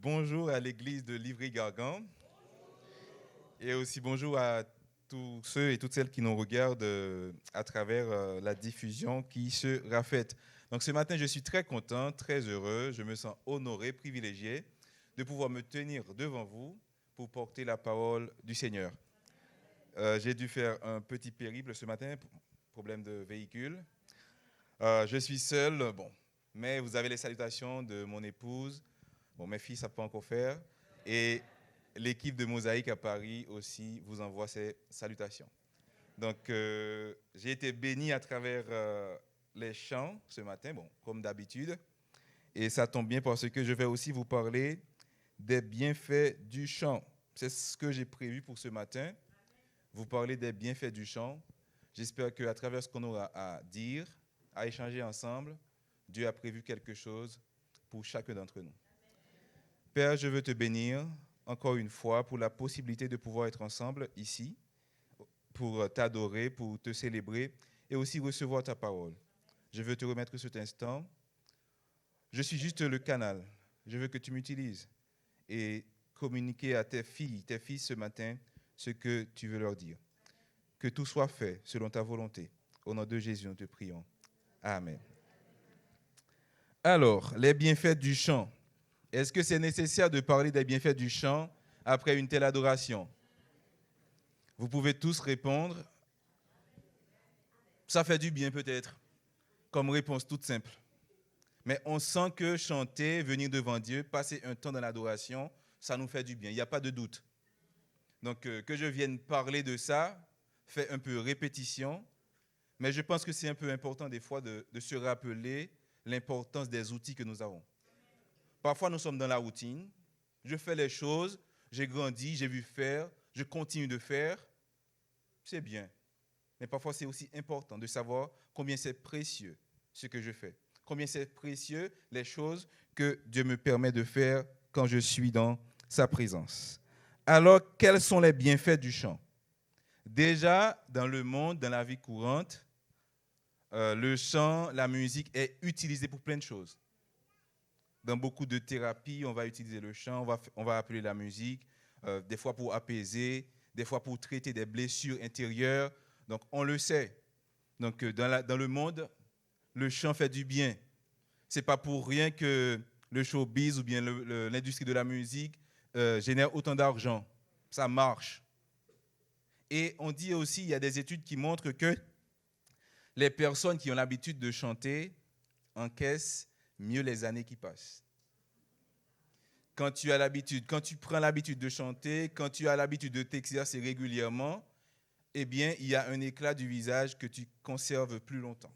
Bonjour à l'église de Livry-Gargan et aussi bonjour à tous ceux et toutes celles qui nous regardent à travers la diffusion qui sera faite. Donc ce matin, je suis très content, très heureux, je me sens honoré, privilégié de pouvoir me tenir devant vous pour porter la parole du Seigneur. J'ai dû faire un petit périple ce matin, problème de véhicule. Je suis seul, mais vous avez les salutations de mon épouse. Mes filles ne savent pas encore faire. Et l'équipe de Mosaïque à Paris aussi vous envoie ses salutations. J'ai été béni à travers les chants ce matin, comme d'habitude. Et ça tombe bien parce que je vais aussi vous parler des bienfaits du chant. C'est ce que j'ai prévu pour ce matin, vous parler des bienfaits du chant. J'espère qu'à travers ce qu'on aura à dire, à échanger ensemble, Dieu a prévu quelque chose pour chacun d'entre nous. Père, je veux te bénir encore une fois pour la possibilité de pouvoir être ensemble ici, pour t'adorer, pour te célébrer et aussi recevoir ta parole. Je veux te remettre cet instant. Je suis juste le canal. Je veux que tu m'utilises et communiquer à tes filles, tes fils ce matin ce que tu veux leur dire. Que tout soit fait selon ta volonté. Au nom de Jésus, nous te prions. Amen. Alors, les bienfaits du chant. Est-ce que c'est nécessaire de parler des bienfaits du chant après une telle adoration? Vous pouvez tous répondre. Ça fait du bien peut-être, comme réponse toute simple. Mais on sent que chanter, venir devant Dieu, passer un temps dans l'adoration, ça nous fait du bien, il n'y a pas de doute. Donc que je vienne parler de ça, fait un peu répétition, mais je pense que c'est un peu important des fois de se rappeler l'importance des outils que nous avons. Parfois, nous sommes dans la routine. Je fais les choses, j'ai grandi, j'ai vu faire, je continue de faire. C'est bien. Mais parfois, c'est aussi important de savoir combien c'est précieux ce que je fais. Combien c'est précieux les choses que Dieu me permet de faire quand je suis dans sa présence. Alors, quels sont les bienfaits du chant? Déjà, dans le monde, dans la vie courante, le chant, la musique est utilisé pour plein de choses. Dans beaucoup de thérapies, on va utiliser le chant, on va appeler la musique, des fois pour apaiser, des fois pour traiter des blessures intérieures. Donc, on le sait. Donc, dans le monde, le chant fait du bien. Ce n'est pas pour rien que le showbiz ou bien l'industrie de la musique génère autant d'argent. Ça marche. Et on dit aussi, il y a des études qui montrent que les personnes qui ont l'habitude de chanter encaissent mieux les années qui passent. Quand tu prends l'habitude de chanter, quand tu as l'habitude de t'exercer régulièrement, eh bien, il y a un éclat du visage que tu conserves plus longtemps.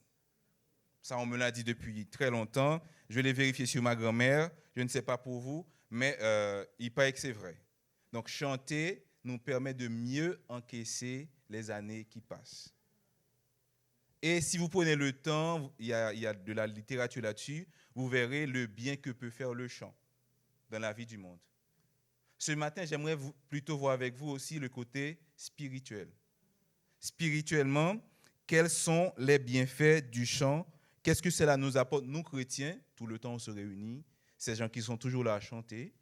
Ça, on me l'a dit depuis très longtemps. Je l'ai vérifié sur ma grand-mère. Je ne sais pas pour vous, mais il paraît que c'est vrai. Donc, chanter nous permet de mieux encaisser les années qui passent. Et si vous prenez le temps, il y a de la littérature là-dessus, vous verrez le bien que peut faire le chant dans la vie du monde. Ce matin, j'aimerais plutôt voir avec vous aussi le côté spirituel. Spirituellement, quels sont les bienfaits du chant? Qu'est-ce que cela nous apporte, nous chrétiens? Tout le temps, on se réunit. Ces gens qui sont toujours là à chanter.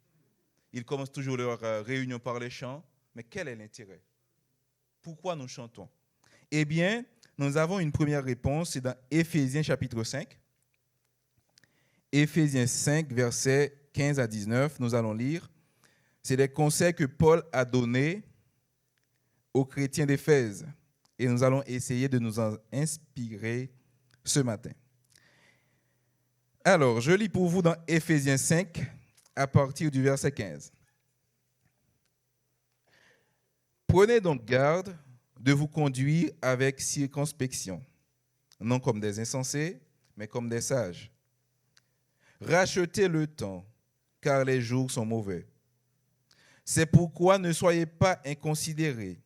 Ils commencent toujours leur réunion par les chants. Mais quel est l'intérêt? Pourquoi nous chantons? Eh bien, nous avons une première réponse, c'est dans Éphésiens chapitre 5. Éphésiens 5, versets 15 à 19, nous allons lire. C'est les conseils que Paul a donnés aux chrétiens d'Éphèse. Et nous allons essayer de nous en inspirer ce matin. Alors, je lis pour vous dans Éphésiens 5, à partir du verset 15. Prenez donc garde de vous conduire avec circonspection, non comme des insensés, mais comme des sages. Rachetez le temps, car les jours sont mauvais. C'est pourquoi ne soyez pas inconsidérés,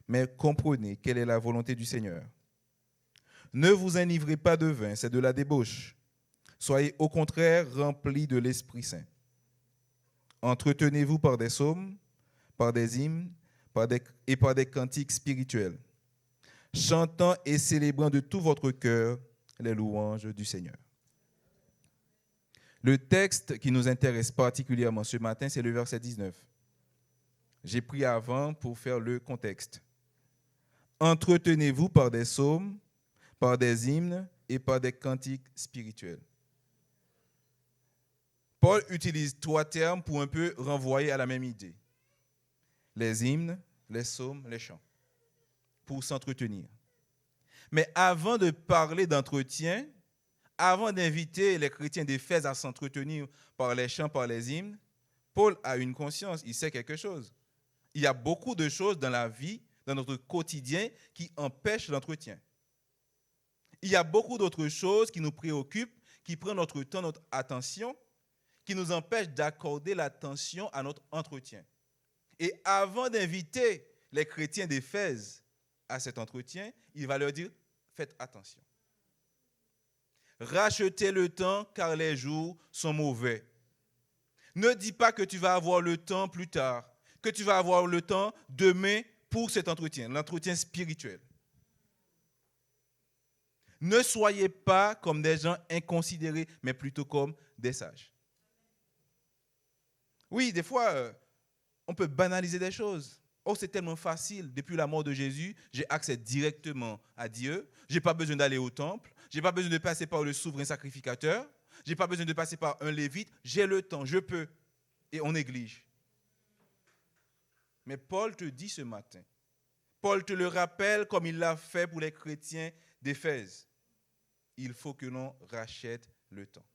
mais comprenez quelle est la volonté du Seigneur. Ne vous enivrez pas de vin, c'est de la débauche. Soyez au contraire remplis de l'Esprit Saint. Entretenez-vous par des psaumes, par des hymnes et par des cantiques spirituels, chantant et célébrant de tout votre cœur les louanges du Seigneur. Le texte qui nous intéresse particulièrement ce matin, c'est le verset 19. J'ai pris avant pour faire le contexte. Entretenez-vous par des psaumes, par des hymnes et par des cantiques spirituels. Paul utilise 3 termes pour un peu renvoyer à la même idée. Les hymnes, les psaumes, les chants, pour s'entretenir. Mais avant de parler d'entretien, avant d'inviter les chrétiens d'Éphèse à s'entretenir par les chants, par les hymnes, Paul a une conscience, il sait quelque chose. Il y a beaucoup de choses dans la vie, dans notre quotidien, qui empêchent l'entretien. Il y a beaucoup d'autres choses qui nous préoccupent, qui prennent notre temps, notre attention, qui nous empêchent d'accorder l'attention à notre entretien. Et avant d'inviter les chrétiens d'Éphèse à cet entretien, il va leur dire, faites attention. Rachetez le temps car les jours sont mauvais. Ne dis pas que tu vas avoir le temps plus tard, que tu vas avoir le temps demain pour cet entretien, l'entretien spirituel. Ne soyez pas comme des gens inconsidérés, mais plutôt comme des sages. Oui, des fois, on peut banaliser des choses. Oh, c'est tellement facile. Depuis la mort de Jésus, j'ai accès directement à Dieu. Je n'ai pas besoin d'aller au temple. Je n'ai pas besoin de passer par le souverain sacrificateur. Je n'ai pas besoin de passer par un lévite. J'ai le temps, je peux. Et on néglige. Mais Paul te dit ce matin, Paul te le rappelle comme il l'a fait pour les chrétiens d'Éphèse. Il faut que l'on rachète le temps.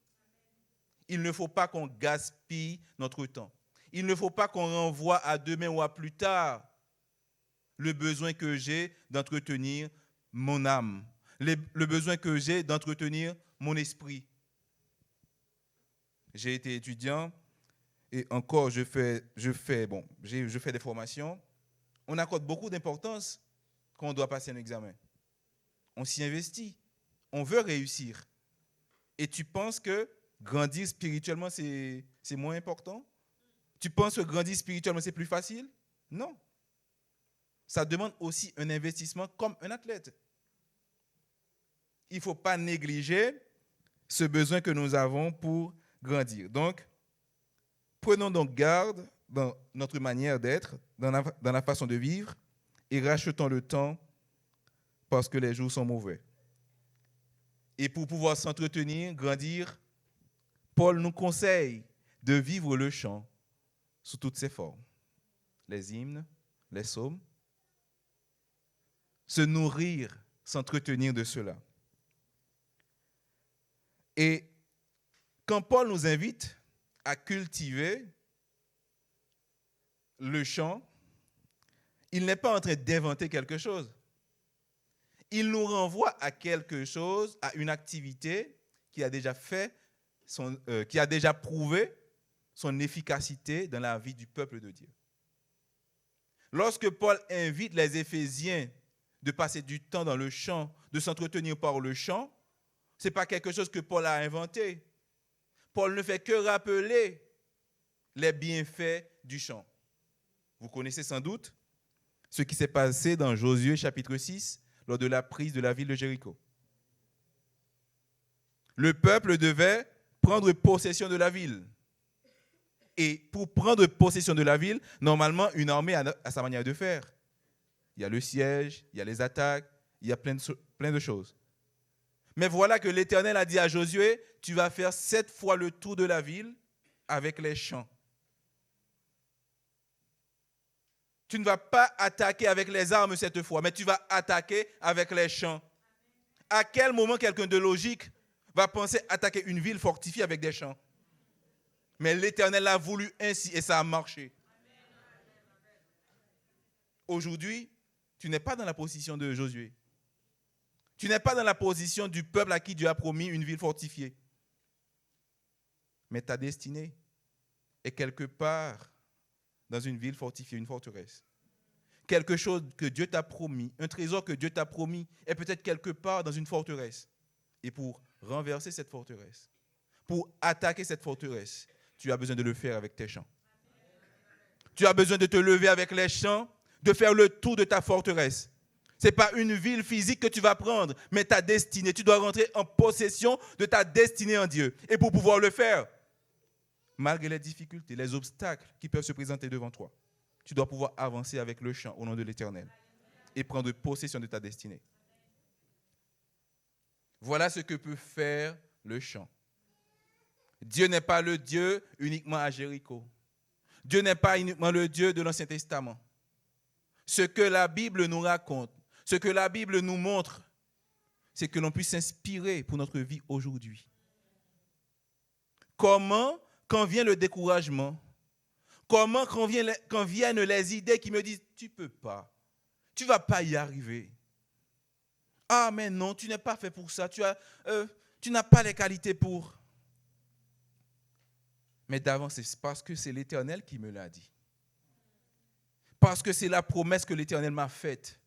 Il ne faut pas qu'on gaspille notre temps. Il ne faut pas qu'on renvoie à demain ou à plus tard le besoin que j'ai d'entretenir mon âme, le besoin que j'ai d'entretenir mon esprit. J'ai été étudiant et encore je fais des formations. On accorde beaucoup d'importance quand on doit passer un examen. On s'y investit. On veut réussir. Et tu penses que grandir spirituellement, c'est moins important? Tu penses que grandir spirituellement, c'est plus facile? Non. Ça demande aussi un investissement comme un athlète. Il ne faut pas négliger ce besoin que nous avons pour grandir. Donc, prenons donc garde dans notre manière d'être, dans la façon de vivre, et rachetons le temps parce que les jours sont mauvais. Et pour pouvoir s'entretenir, grandir, Paul nous conseille de vivre le chant sous toutes ses formes. Les hymnes, les psaumes. Se nourrir, s'entretenir de cela. Et quand Paul nous invite à cultiver le chant, il n'est pas en train d'inventer quelque chose. Il nous renvoie à quelque chose, à une activité qui a déjà prouvé son efficacité dans la vie du peuple de Dieu. Lorsque Paul invite les Éphésiens de passer du temps dans le chant, de s'entretenir par le chant, ce n'est pas quelque chose que Paul a inventé. Paul ne fait que rappeler les bienfaits du chant. Vous connaissez sans doute ce qui s'est passé dans Josué chapitre 6, lors de la prise de la ville de Jéricho. Le peuple devait prendre possession de la ville. Et pour prendre possession de la ville, normalement, une armée a sa manière de faire. Il y a le siège, il y a les attaques, il y a plein de choses. Mais voilà que l'Éternel a dit à Josué, tu vas faire 7 fois le tour de la ville avec les chants. Tu ne vas pas attaquer avec les armes cette fois, mais tu vas attaquer avec les chants. À quel moment quelqu'un de logique va penser attaquer une ville fortifiée avec des chants? Mais l'Éternel a voulu ainsi et ça a marché. Aujourd'hui, tu n'es pas dans la position de Josué. Tu n'es pas dans la position du peuple à qui Dieu a promis une ville fortifiée. Mais ta destinée est quelque part dans une ville fortifiée, une forteresse. Quelque chose que Dieu t'a promis, un trésor que Dieu t'a promis est peut-être quelque part dans une forteresse. Et pour renverser cette forteresse, pour attaquer cette forteresse, tu as besoin de le faire avec tes chants. Tu as besoin de te lever avec les chants, de faire le tour de ta forteresse. Ce n'est pas une ville physique que tu vas prendre, mais ta destinée. Tu dois rentrer en possession de ta destinée en Dieu. Et pour pouvoir le faire, malgré les difficultés, les obstacles qui peuvent se présenter devant toi, tu dois pouvoir avancer avec le chant au nom de l'Éternel et prendre possession de ta destinée. Voilà ce que peut faire le chant. Dieu n'est pas le Dieu uniquement à Jéricho. Dieu n'est pas uniquement le Dieu de l'Ancien Testament. Ce que la Bible nous raconte, ce que la Bible nous montre, c'est que l'on puisse s'inspirer pour notre vie aujourd'hui. Comment, quand vient le découragement, comment, quand viennent les idées qui me disent « tu ne peux pas, tu ne vas pas y arriver ». Ah, mais non, tu n'es pas fait pour ça, tu n'as pas les qualités pour. Mais d'avance, c'est parce que c'est l'Éternel qui me l'a dit. Parce que c'est la promesse que l'Éternel m'a faite.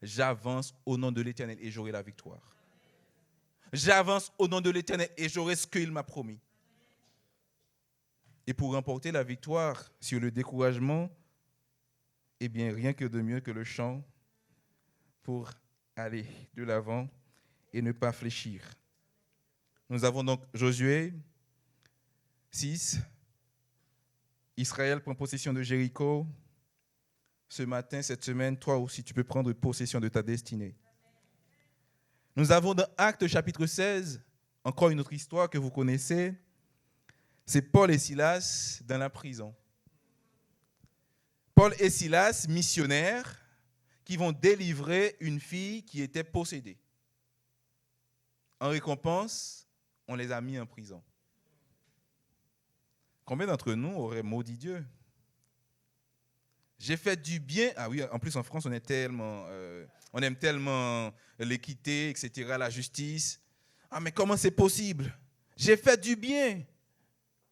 J'avance au nom de l'Éternel et j'aurai la victoire. J'avance au nom de l'Éternel et j'aurai ce qu'il m'a promis. Et pour remporter la victoire sur le découragement, eh bien, rien que de mieux que le chant pour aller de l'avant et ne pas fléchir. Nous avons donc Josué 6. Israël prend possession de Jéricho. Ce matin, cette semaine, toi aussi, tu peux prendre possession de ta destinée. Nous avons dans Actes chapitre 16, encore une autre histoire que vous connaissez. C'est Paul et Silas dans la prison. Paul et Silas, missionnaires, qui vont délivrer une fille qui était possédée. En récompense, on les a mis en prison. Combien d'entre nous auraient maudit Dieu? J'ai fait du bien. Ah oui, en plus en France, on aime tellement l'équité, etc., la justice. Ah, mais comment c'est possible? J'ai fait du bien,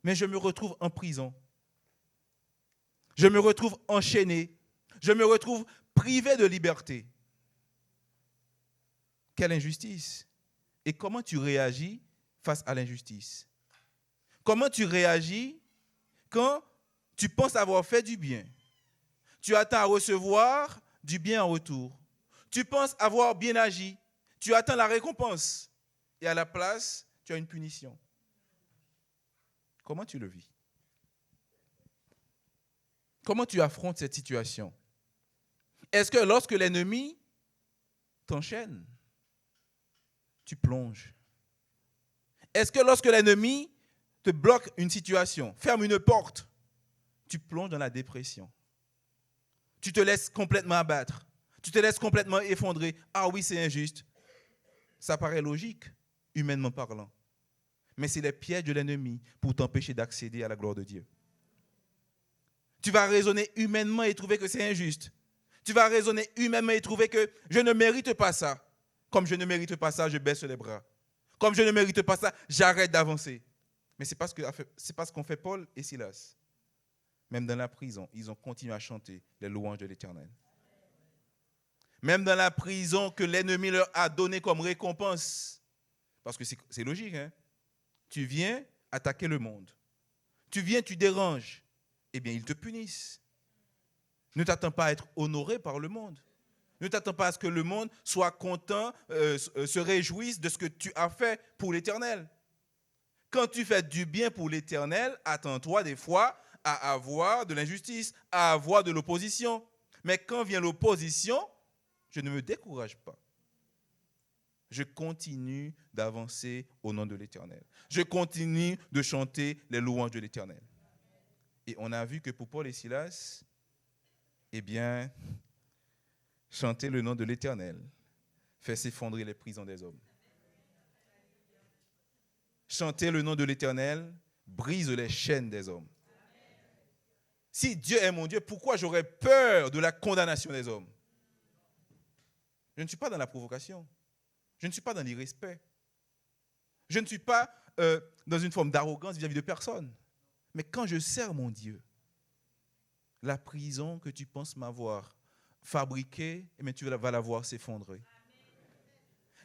mais je me retrouve en prison. Je me retrouve enchaîné. Je me retrouve privé de liberté. Quelle injustice! Et comment tu réagis face à l'injustice? Comment tu réagis quand tu penses avoir fait du bien? Tu attends à recevoir du bien en retour. Tu penses avoir bien agi. Tu attends la récompense. Et à la place, tu as une punition. Comment tu le vis? Comment tu affrontes cette situation? Est-ce que lorsque l'ennemi t'enchaîne, tu plonges? Est-ce que lorsque l'ennemi te bloque une situation, ferme une porte, tu plonges dans la dépression? Tu te laisses complètement abattre. Tu te laisses complètement effondrer. Ah oui, c'est injuste. Ça paraît logique, humainement parlant. Mais c'est les pièges de l'ennemi pour t'empêcher d'accéder à la gloire de Dieu. Tu vas raisonner humainement et trouver que c'est injuste. Tu vas raisonner humainement et trouver que je ne mérite pas ça. Comme je ne mérite pas ça, je baisse les bras. Comme je ne mérite pas ça, j'arrête d'avancer. Mais c'est pas ce qu'ont fait Paul et Silas. Même dans la prison, ils ont continué à chanter les louanges de l'Éternel. Même dans la prison que l'ennemi leur a donné comme récompense. Parce que c'est logique, hein? Tu viens attaquer le monde. Tu viens, tu déranges. Eh bien, ils te punissent. Ne t'attends pas à être honoré par le monde. Ne t'attends pas à ce que le monde soit content, se réjouisse de ce que tu as fait pour l'Éternel. Quand tu fais du bien pour l'Éternel, attends-toi des fois à avoir de l'injustice, à avoir de l'opposition. Mais quand vient l'opposition, je ne me décourage pas. Je continue d'avancer au nom de l'Éternel. Je continue de chanter les louanges de l'Éternel. Et on a vu que pour Paul et Silas, eh bien, chanter le nom de l'Éternel fait s'effondrer les prisons des hommes. Chanter le nom de l'Éternel brise les chaînes des hommes. Si Dieu est mon Dieu, pourquoi j'aurais peur de la condamnation des hommes? Je ne suis pas dans la provocation. Je ne suis pas dans l'irrespect. Je ne suis pas dans une forme d'arrogance vis-à-vis de personne. Mais quand je sers mon Dieu, la prison que tu penses m'avoir fabriquée, eh bien, tu vas la voir s'effondrer.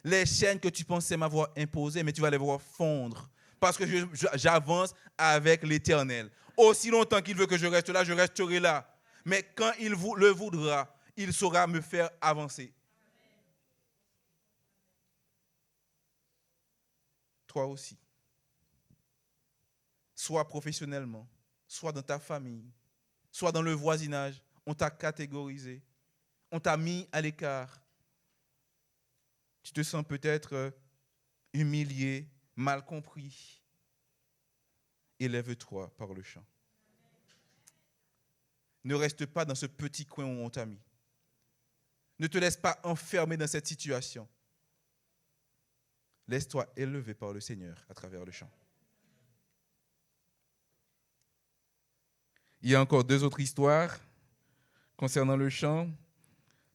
Les chaînes que tu pensais m'avoir imposées, mais tu vas les voir fondre. Parce que j'avance avec l'Éternel. Aussi longtemps qu'il veut que je reste là, je resterai là. Mais quand il le voudra, il saura me faire avancer. Toi aussi. soit professionnellement, soit dans ta famille, soit dans le voisinage, on t'a catégorisé, on t'a mis à l'écart. Tu te sens peut-être humilié, mal compris. Élève-toi par le chant. Ne reste pas dans ce petit coin où on t'a mis. Ne te laisse pas enfermer dans cette situation. Laisse-toi élever par le Seigneur à travers le chant. Il y a encore 2 autres histoires concernant le chant,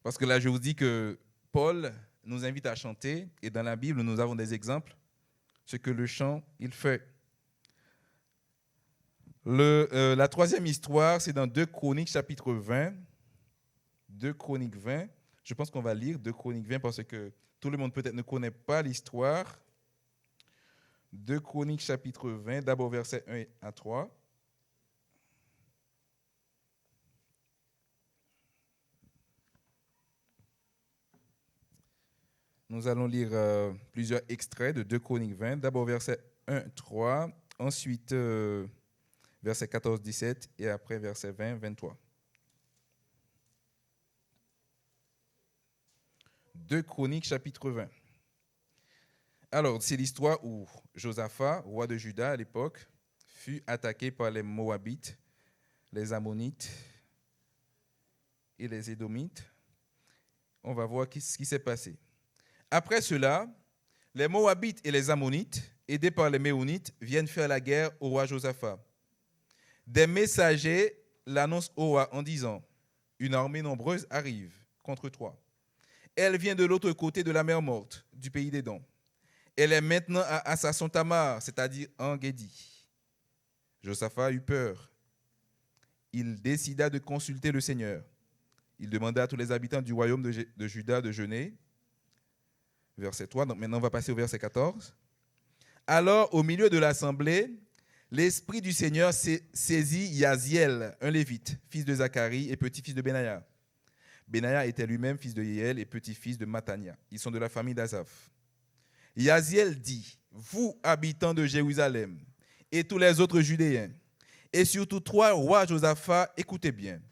parce que là, je vous dis que Paul nous invite à chanter, et dans la Bible, nous avons des exemples, ce que le chant, il fait. La 3e histoire, c'est dans 2 Chroniques, chapitre 20. 2 Chroniques 20. Je pense qu'on va lire 2 Chroniques 20 parce que tout le monde peut-être ne connaît pas l'histoire. 2 Chroniques, chapitre 20, d'abord versets 1 à 3. Nous allons lire plusieurs extraits de 2 Chroniques 20. D'abord versets 1, 3, ensuite versets 14, 17 et après versets 20, 23. 2 Chroniques, chapitre 20. Alors, c'est l'histoire où Josaphat, roi de Juda à l'époque, fut attaqué par les Moabites, les Ammonites et les Édomites. On va voir ce qui s'est passé. Après cela, les Moabites et les Ammonites, aidés par les Méonites, viennent faire la guerre au roi Josaphat. Des messagers l'annoncent au roi en disant « Une armée nombreuse arrive contre toi. Elle vient de l'autre côté de la mer Morte, du pays d'Édom. Elle est maintenant à Assasson-Tamar, c'est-à-dire en Guédi. » Josaphat eut peur. Il décida de consulter le Seigneur. Il demanda à tous les habitants du royaume de Juda de jeûner. Verset 3, donc maintenant on va passer au verset 14. Alors, au milieu de l'assemblée, l'Esprit du Seigneur saisit Yaziel, un lévite, fils de Zacharie et petit-fils de Benaïa. Benaïa était lui-même fils de Yéel et petit-fils de Matania. Ils sont de la famille d'Asaph. Yaziel dit, « Vous, habitants de Jérusalem, et tous les autres Judéens, et surtout toi, roi Josaphat, écoutez bien.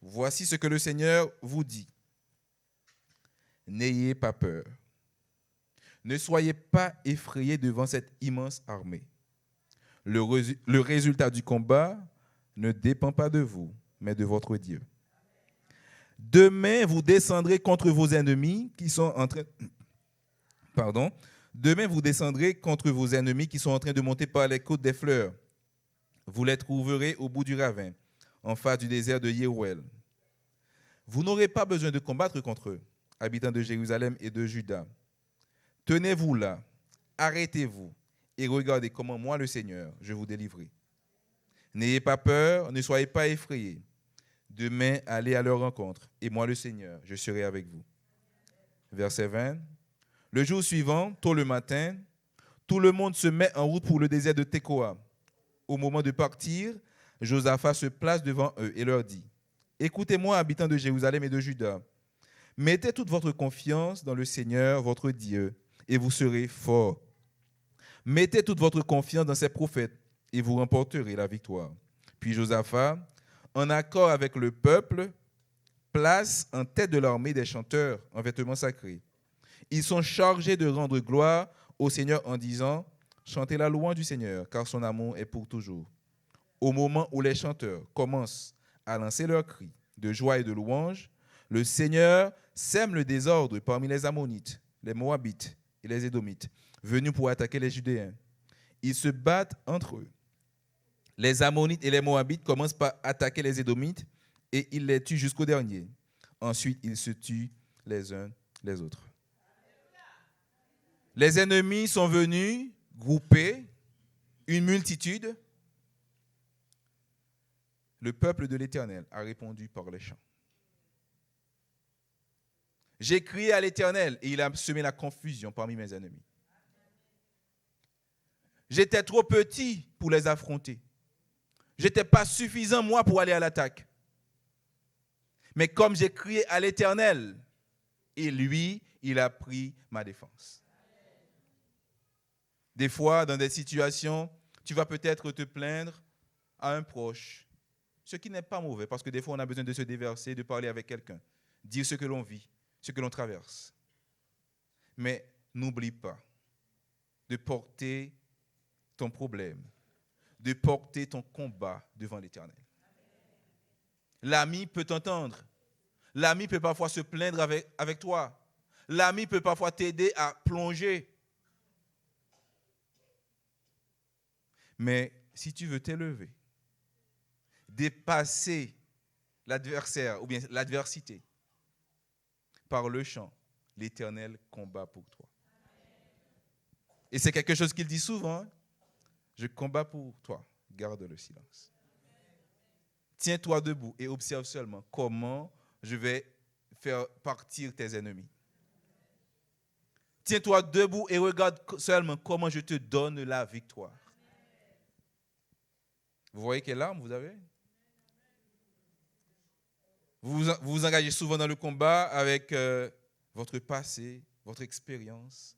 Voici ce que le Seigneur vous dit. N'ayez pas peur. Ne soyez pas effrayés devant cette immense armée. Le résultat du combat ne dépend pas de vous, mais de votre Dieu. Demain, vous descendrez contre vos ennemis qui sont en train... Demain, vous descendrez contre vos ennemis qui sont en train de monter par les côtes des fleurs. Vous les trouverez au bout du ravin, en face du désert de Yerouel. Vous n'aurez pas besoin de combattre contre eux, habitants de Jérusalem et de Juda. Tenez-vous là, arrêtez-vous et regardez comment moi, le Seigneur, je vous délivrerai. N'ayez pas peur, ne soyez pas effrayés. Demain, allez à leur rencontre, et moi, le Seigneur, je serai avec vous. Verset 20. Le jour suivant, tôt le matin, tout le monde se met en route pour le désert de Tekoa. Au moment de partir, Josaphat se place devant eux et leur dit, « Écoutez-moi, habitants de Jérusalem et de Juda. Mettez toute votre confiance dans le Seigneur, votre Dieu, et vous serez forts. Mettez toute votre confiance dans ses prophètes, et vous remporterez la victoire. » Puis Josaphat, en accord avec le peuple, place en tête de l'armée des chanteurs en vêtements sacrés. Ils sont chargés de rendre gloire au Seigneur en disant « Chantez la louange du Seigneur, car son amour est pour toujours. » Au moment où les chanteurs commencent à lancer leurs cris de joie et de louange, le Seigneur sème le désordre parmi les Ammonites, les Moabites et les Édomites, venus pour attaquer les Judéens. Ils se battent entre eux. Les Ammonites et les Moabites commencent par attaquer les Édomites et ils les tuent jusqu'au dernier. Ensuite, ils se tuent les uns les autres. Les ennemis sont venus grouper une multitude. Le peuple de l'Éternel a répondu par les chants. J'ai crié à l'Éternel et il a semé la confusion parmi mes ennemis. J'étais trop petit pour les affronter. Je n'étais pas suffisant, moi, pour aller à l'attaque. Mais comme j'ai crié à l'Éternel, et lui, il a pris ma défense. Des fois, dans des situations, Tu vas peut-être te plaindre à un proche, ce qui n'est pas mauvais, parce que des fois, on a besoin de se déverser, de parler avec quelqu'un, dire ce que l'on vit, ce que l'on traverse. Mais n'oublie pas de porter ton problème, de porter ton combat devant l'Éternel. L'ami peut t'entendre. L'ami peut parfois se plaindre avec toi. L'ami peut parfois t'aider à plonger. Mais si tu veux t'élever, dépasser l'adversaire ou bien l'adversité, par le chant, l'Éternel combat pour toi. Et c'est quelque chose qu'il dit souvent. Je combats pour toi, garde le silence. Tiens-toi debout et observe seulement comment je vais faire partir tes ennemis. Tiens-toi debout et regarde seulement comment je te donne la victoire. Vous voyez quelle arme vous avez? Vous vous engagez souvent dans le combat avec votre passé, votre expérience,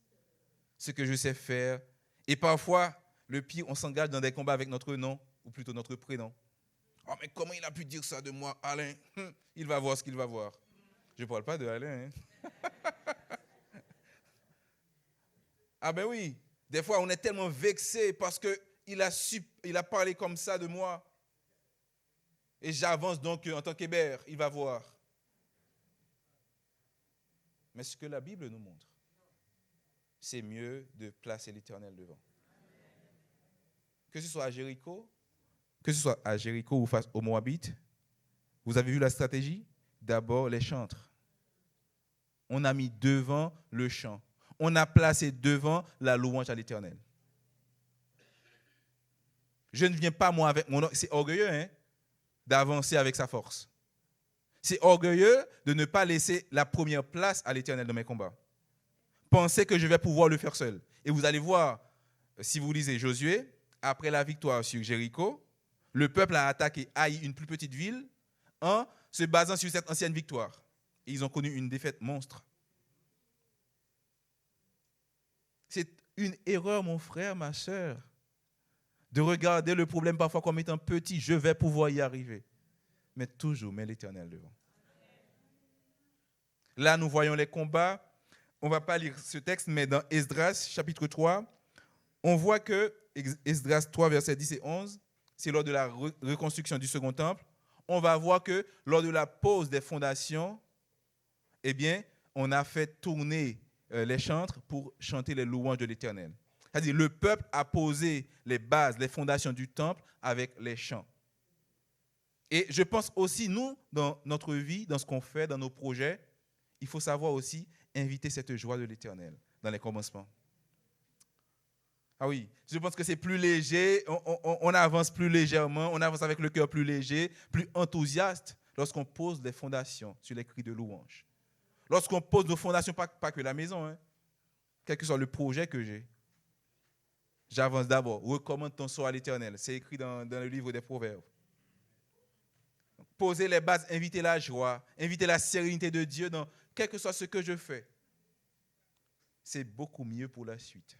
ce que je sais faire. Et parfois, le pire, on s'engage dans des combats avec notre nom, ou plutôt notre prénom. Oh, mais comment il a pu dire ça de moi, Alain? Il va voir ce qu'il va voir. Je ne parle pas de Alain. Ah ben oui, des fois on est tellement vexé parce qu'il a parlé comme ça de moi. Et j'avance donc en tant qu'hébert, il va voir. Mais ce que la Bible nous montre, c'est mieux de placer l'Éternel devant. Que ce soit à Jéricho, ou face aux Moabites, vous avez vu la stratégie? D'abord les chantres. On a mis devant le chant. On a placé devant la louange à l'Éternel. Je ne viens pas moi avec mon... C'est orgueilleux, hein, d'avancer avec sa force. C'est orgueilleux de ne pas laisser la première place à l'Éternel dans mes combats. Pensez que je vais pouvoir le faire seul. Et vous allez voir, si vous lisez Josué, après la victoire sur Jéricho, le peuple a attaqué Haï, une plus petite ville, en se basant sur cette ancienne victoire. Et ils ont connu une défaite monstre. C'est une erreur, mon frère, ma soeur, de regarder le problème parfois comme étant petit. Je vais pouvoir y arriver. Mais toujours, mets l'Éternel devant. Là, nous voyons les combats. On ne va pas lire ce texte, mais dans Esdras, chapitre 3, on voit que, Esdras 3, versets 10 et 11, c'est lors de la reconstruction du second temple, on va voir que lors de la pose des fondations, eh bien, on a fait tourner les chantres pour chanter les louanges de l'Éternel. C'est-à-dire, le peuple a posé les bases, les fondations du temple avec les chants. Et je pense aussi, nous, dans notre vie, dans ce qu'on fait, dans nos projets, il faut savoir aussi inviter cette joie de l'Éternel dans les commencements. Ah oui, je pense que c'est plus léger, on avance plus légèrement, on avance avec le cœur plus léger, plus enthousiaste lorsqu'on pose les fondations sur les cris de louange. Lorsqu'on pose nos fondations, pas que la maison, hein, quel que soit le projet que j'ai. J'avance d'abord, recommande ton sort à l'Éternel, c'est écrit dans le livre des Proverbes. Poser les bases, inviter la joie, inviter la sérénité de Dieu dans quel que soit ce que je fais. C'est beaucoup mieux pour la suite.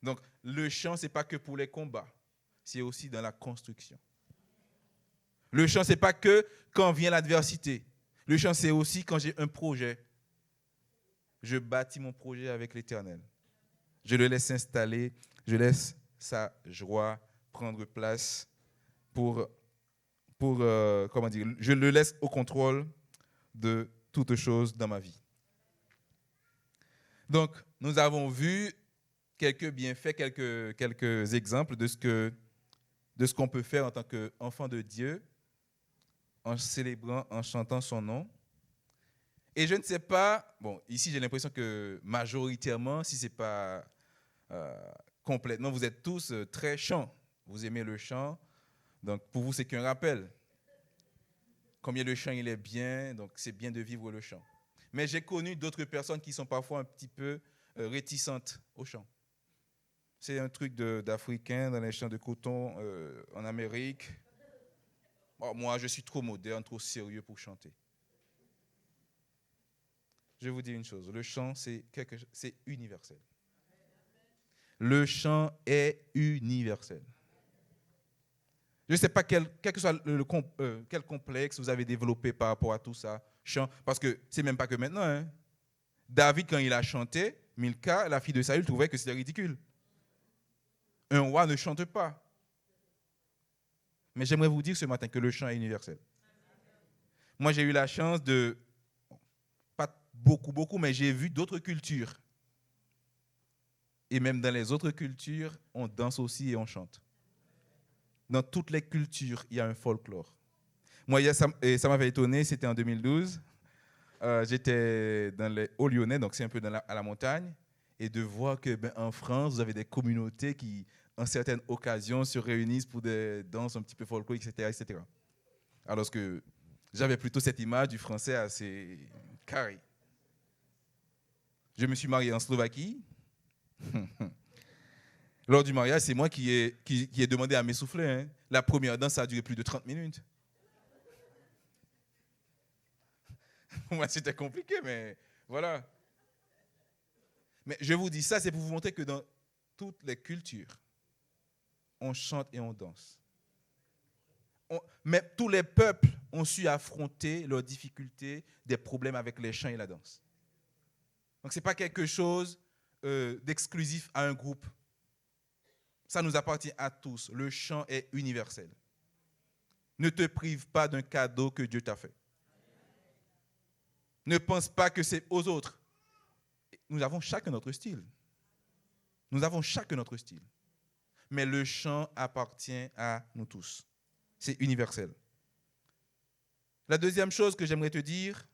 Donc, le chant, ce n'est pas que pour les combats, c'est aussi dans la construction. Le chant, ce n'est pas que quand vient l'adversité. Le chant, c'est aussi quand j'ai un projet. Je bâtis mon projet avec l'Éternel. Je le laisse s'installer, je laisse sa joie prendre place je le laisse au contrôle de toutes choses dans ma vie. Donc, nous avons vu quelques bienfaits, quelques exemples de ce qu'on peut faire en tant qu'enfant de Dieu, en célébrant, en chantant son nom. Et je ne sais pas, bon, ici j'ai l'impression que majoritairement, si ce n'est pas complètement, vous êtes tous très chants. Vous aimez le chant, donc pour vous c'est qu'un rappel. Combien le chant il est bien, donc c'est bien de vivre le chant. Mais j'ai connu d'autres personnes qui sont parfois un petit peu réticentes au chant. C'est un truc d'Africains dans les champs de coton en Amérique. Oh, moi, je suis trop moderne, trop sérieux pour chanter. Je vais vous dire une chose, le chant, c'est universel. Le chant est universel. Je ne sais pas quel que soit quel complexe vous avez développé par rapport à tout ça, chant, parce que c'est même pas que maintenant. Hein. David, quand il a chanté, Milka, la fille de Saül, trouvait que c'était ridicule. Un roi ne chante pas. Mais j'aimerais vous dire ce matin que le chant est universel. Moi, j'ai eu la chance de, pas beaucoup, mais j'ai vu d'autres cultures. Et même dans les autres cultures, on danse aussi et on chante. Dans toutes les cultures, il y a un folklore. Moi, ça m'avait étonné, c'était en 2012. J'étais dans les Hauts-Lyonnais, donc c'est un peu à la montagne, et de voir que en France, vous avez des communautés qui, en certaines occasions, se réunissent pour des danses un petit peu folkloriques, etc. Alors que j'avais plutôt cette image du français assez carré. Je me suis marié en Slovaquie. Lors du mariage, c'est moi qui ai demandé à m'essouffler. Hein. La première danse, ça a duré plus de 30 minutes. Pour moi, c'était compliqué, mais voilà. Mais je vous dis ça, c'est pour vous montrer que dans toutes les cultures, on chante et on danse. Mais tous les peuples ont su affronter leurs difficultés, des problèmes avec les chants et la danse. Donc, ce n'est pas quelque chose d'exclusif à un groupe. Ça nous appartient à tous. Le chant est universel. Ne te prive pas d'un cadeau que Dieu t'a fait. Ne pense pas que c'est aux autres. Nous avons chacun notre style. Nous avons chacun notre style. Mais le chant appartient à nous tous. C'est universel. La deuxième chose que j'aimerais te dire,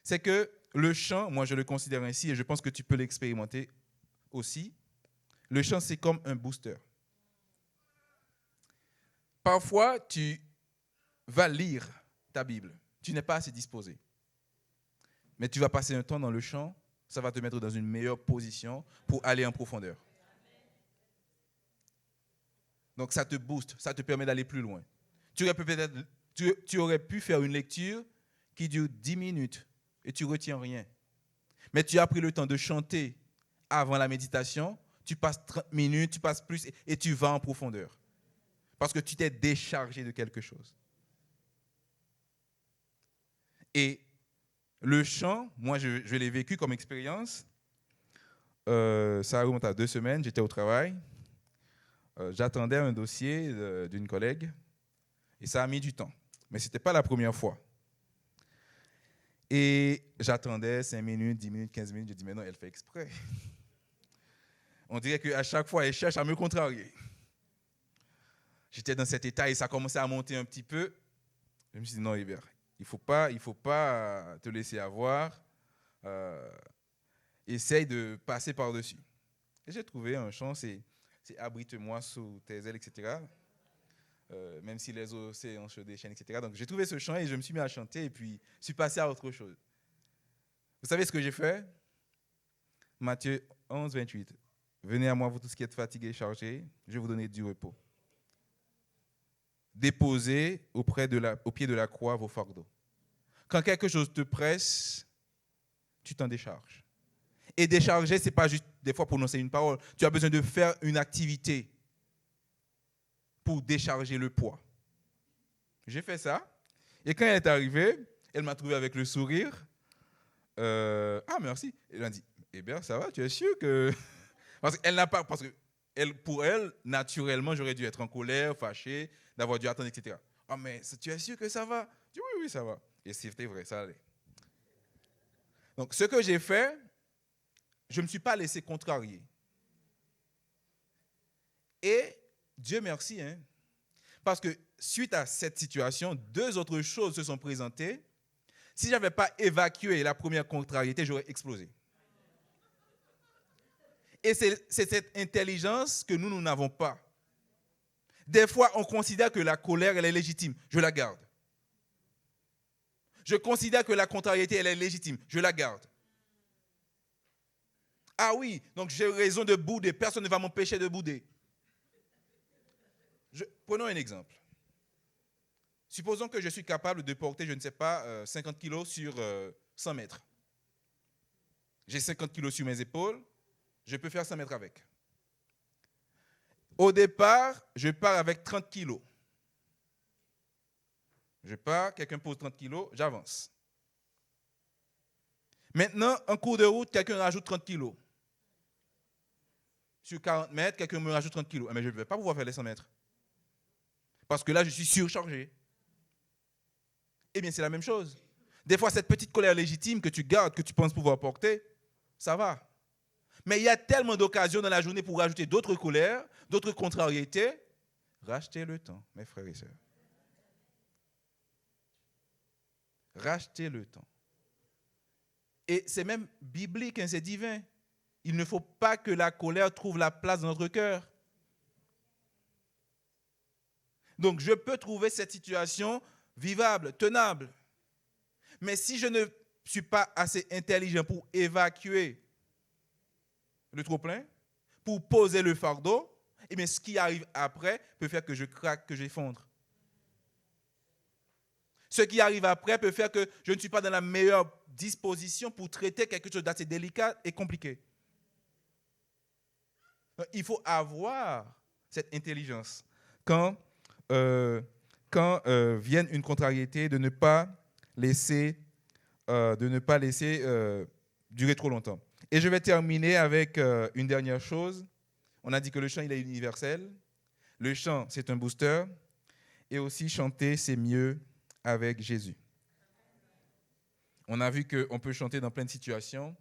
c'est que le chant, moi je le considère ainsi et je pense que tu peux l'expérimenter aussi. Le chant, c'est comme un booster. Parfois, tu vas lire ta Bible. Tu n'es pas assez disposé. Mais tu vas passer un temps dans le chant, ça va te mettre dans une meilleure position pour aller en profondeur. Donc ça te booste, ça te permet d'aller plus loin. Tu aurais pu faire une lecture qui dure 10 minutes et tu ne retiens rien. Mais tu as pris le temps de chanter avant la méditation, tu passes 30 minutes, tu passes plus et tu vas en profondeur. Parce que tu t'es déchargé de quelque chose. Et le chant, moi je l'ai vécu comme expérience. Ça remonte à 2 semaines, j'étais au travail. J'attendais un dossier d'une collègue et ça a mis du temps. Mais ce n'était pas la première fois. Et j'attendais 5 minutes, 10 minutes, 15 minutes. Je dis, mais non, elle fait exprès. On dirait qu'à chaque fois, elle cherche à me contrarier. J'étais dans cet état et ça commençait à monter un petit peu. Je me suis dit, non, Hébert, il faut pas te laisser avoir. Essaye de passer par-dessus. Et j'ai trouvé un chant, c'est abrite-moi sous tes ailes, etc. Même si les océans se déchaînent, etc. Donc j'ai trouvé ce chant et je me suis mis à chanter et puis je suis passé à autre chose. Vous savez ce que j'ai fait? Matthieu 11, 28. Venez à moi, vous tous qui êtes fatigués et chargés, je vais vous donner du repos. Déposez au pied de la croix vos fardeaux. Quand quelque chose te presse, tu t'en décharges. Et décharger, ce n'est pas juste des fois prononcer une parole. Tu as besoin de faire une activité pour décharger le poids. J'ai fait ça. Et quand elle est arrivée, elle m'a trouvé avec le sourire. Ah, merci. Elle m'a dit, eh bien, ça va, tu es sûr que... Parce que pour elle, naturellement, j'aurais dû être en colère, fâché, d'avoir dû attendre, etc. Ah, mais tu es sûr que ça va? Je dis, oui, ça va. Et c'était vrai, ça allait. Donc, ce que j'ai fait, je ne me suis pas laissé contrarier. Et Dieu merci, hein, parce que suite à cette situation, 2 autres choses se sont présentées. Si je n'avais pas évacué la première contrariété, j'aurais explosé. Et c'est cette intelligence que nous n'avons pas. Des fois, on considère que la colère, elle est légitime. Je la garde. Je considère que la contrariété, elle est légitime. Je la garde. Ah oui, donc j'ai raison de bouder. Personne ne va m'empêcher de bouder. Prenons un exemple. Supposons que je suis capable de porter, je ne sais pas, 50 kilos sur 100 mètres. J'ai 50 kilos sur mes épaules, je peux faire 100 mètres avec. Au départ, je pars avec 30 kilos. Je pars, quelqu'un pose 30 kilos, j'avance. Maintenant, en cours de route, quelqu'un rajoute 30 kilos. Sur 40 mètres, quelqu'un me rajoute 30 kilos. Mais je ne vais pas pouvoir faire les 100 mètres. Parce que là, je suis surchargé. Eh bien, c'est la même chose. Des fois, cette petite colère légitime que tu gardes, que tu penses pouvoir porter, ça va. Mais il y a tellement d'occasions dans la journée pour rajouter d'autres colères, d'autres contrariétés. Rachetez le temps, mes frères et sœurs. Rachetez le temps. Et c'est même biblique, hein, c'est divin. Il ne faut pas que la colère trouve la place dans notre cœur. Donc, je peux trouver cette situation vivable, tenable. Mais si je ne suis pas assez intelligent pour évacuer le trop-plein, pour poser le fardeau, eh bien, ce qui arrive après peut faire que je craque, que j'effondre. Ce qui arrive après peut faire que je ne suis pas dans la meilleure disposition pour traiter quelque chose d'assez délicat et compliqué. Il faut avoir cette intelligence quand vienne une contrariété de ne pas laisser durer trop longtemps. Et je vais terminer avec une dernière chose. On a dit que le chant, il est universel. Le chant, c'est un booster. Et aussi, chanter, c'est mieux avec Jésus. On a vu qu'on peut chanter dans plein de situations,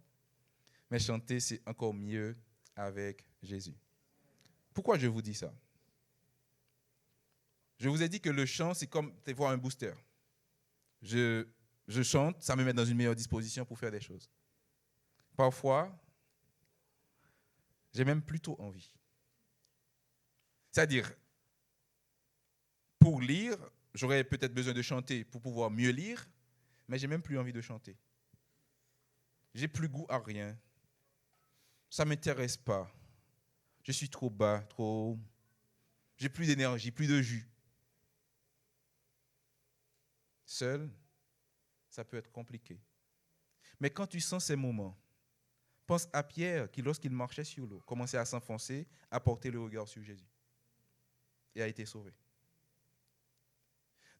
mais chanter, c'est encore mieux avec Jésus. Pourquoi je vous dis ça? Je vous ai dit que le chant, c'est comme voir un booster. Je chante, ça me met dans une meilleure disposition pour faire des choses. Parfois, j'ai même plutôt envie. C'est-à-dire, pour lire, j'aurais peut-être besoin de chanter pour pouvoir mieux lire, mais j'ai même plus envie de chanter. J'ai plus goût à rien. Ça ne m'intéresse pas. Je suis trop bas, j'ai plus d'énergie, plus de jus. Seul, ça peut être compliqué. Mais quand tu sens ces moments, pense à Pierre qui, lorsqu'il marchait sur l'eau, commençait à s'enfoncer, à porter le regard sur Jésus et a été sauvé.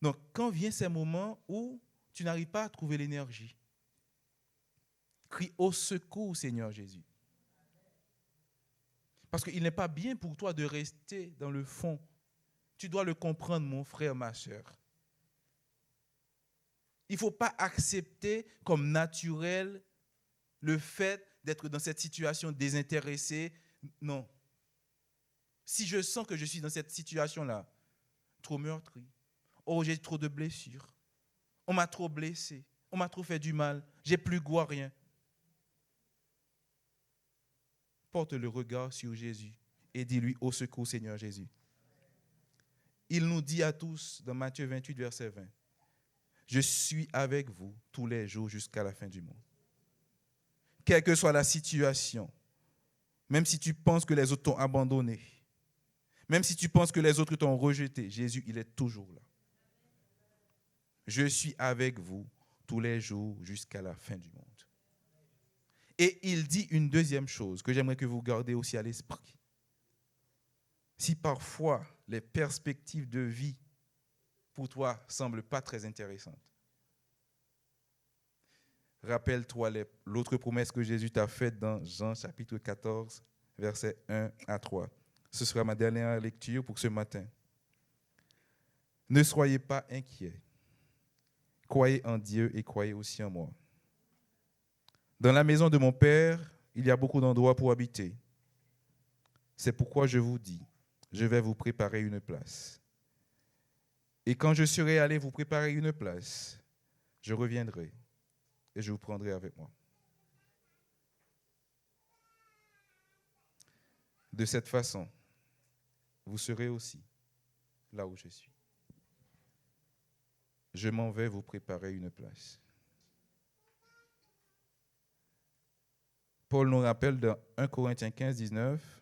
Donc, quand viennent ces moments où tu n'arrives pas à trouver l'énergie, crie au secours, Seigneur Jésus. Parce qu'il n'est pas bien pour toi de rester dans le fond. Tu dois le comprendre, mon frère, ma soeur. Il ne faut pas accepter comme naturel le fait d'être dans cette situation désintéressée. Non. Si je sens que je suis dans cette situation-là, trop meurtri, oh, j'ai trop de blessures, on m'a trop blessé, on m'a trop fait du mal, j'ai plus goût à rien. Porte le regard sur Jésus et dis-lui au secours, Seigneur Jésus. Il nous dit à tous dans Matthieu 28, verset 20, je suis avec vous tous les jours jusqu'à la fin du monde. Quelle que soit la situation, même si tu penses que les autres t'ont abandonné, même si tu penses que les autres t'ont rejeté, Jésus, il est toujours là. Je suis avec vous tous les jours jusqu'à la fin du monde. Et il dit une deuxième chose que j'aimerais que vous gardiez aussi à l'esprit. Si parfois les perspectives de vie pour toi ne semblent pas très intéressantes, rappelle-toi l'autre promesse que Jésus t'a faite dans Jean chapitre 14, versets 1 à 3. Ce sera ma dernière lecture pour ce matin. Ne soyez pas inquiets. Croyez en Dieu et croyez aussi en moi. Dans la maison de mon Père, il y a beaucoup d'endroits pour habiter. C'est pourquoi je vous dis, je vais vous préparer une place. Et quand je serai allé vous préparer une place, je reviendrai et je vous prendrai avec moi. De cette façon, vous serez aussi là où je suis. Je m'en vais vous préparer une place. Paul nous rappelle dans 1 Corinthiens 15, 19,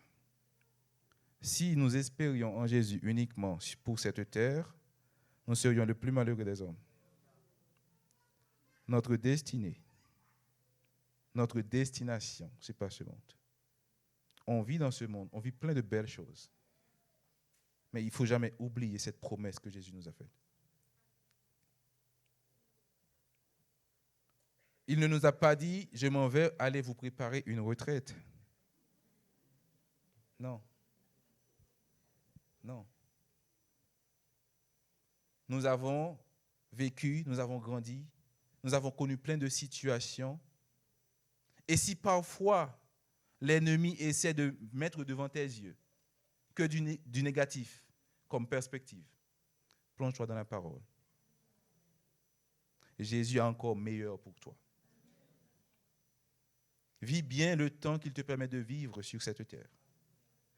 si nous espérions en Jésus uniquement pour cette terre, nous serions le plus malheureux des hommes. Notre destinée, notre destination, ce n'est pas ce monde. On vit dans ce monde, on vit plein de belles choses. Mais il ne faut jamais oublier cette promesse que Jésus nous a faite. Il ne nous a pas dit, je m'en vais aller vous préparer une retraite. Non. Non. Nous avons vécu, nous avons grandi, nous avons connu plein de situations. Et si parfois l'ennemi essaie de mettre devant tes yeux que du négatif comme perspective, plonge-toi dans la parole. Jésus a encore meilleur pour toi. Vis bien le temps qu'il te permet de vivre sur cette terre.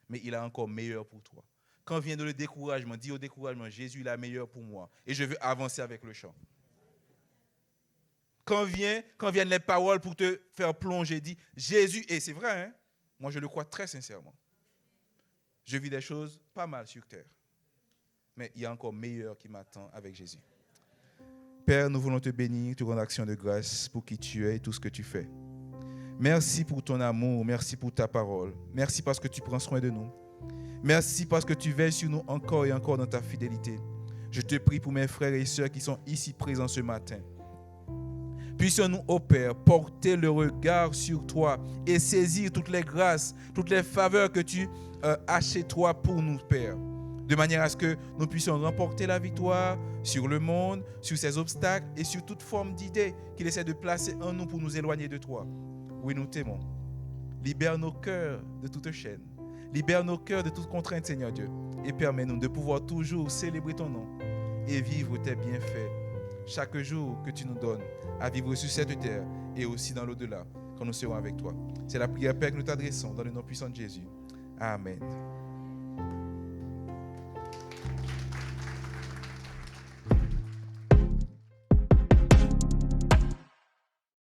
Mais il a encore meilleur pour toi. Quand vient le découragement, dis au découragement, Jésus il a meilleur pour moi et je veux avancer avec le chant. Quand viennent les paroles pour te faire plonger, dis Jésus, et c'est vrai, hein? Moi je le crois très sincèrement. Je vis des choses pas mal sur terre. Mais il y a encore meilleur qui m'attend avec Jésus. Père, nous voulons te bénir, te rendre action de grâce pour qui tu es et tout ce que tu fais. Merci pour ton amour, merci pour ta parole. Merci parce que tu prends soin de nous. Merci parce que tu veilles sur nous encore et encore dans ta fidélité. Je te prie pour mes frères et sœurs qui sont ici présents ce matin. Puissions-nous, ô Père, porter le regard sur toi et saisir toutes les grâces, toutes les faveurs que tu as chez toi pour nous, Père. De manière à ce que nous puissions remporter la victoire sur le monde, sur ces obstacles et sur toute forme d'idée qu'il essaie de placer en nous pour nous éloigner de toi. Oui, nous t'aimons. Libère nos cœurs de toute chaîne. Libère nos cœurs de toute contrainte, Seigneur Dieu. Et permets-nous de pouvoir toujours célébrer ton nom et vivre tes bienfaits chaque jour que tu nous donnes à vivre sur cette terre et aussi dans l'au-delà quand nous serons avec toi. C'est la prière, Père, que nous t'adressons dans le nom puissant de Jésus. Amen.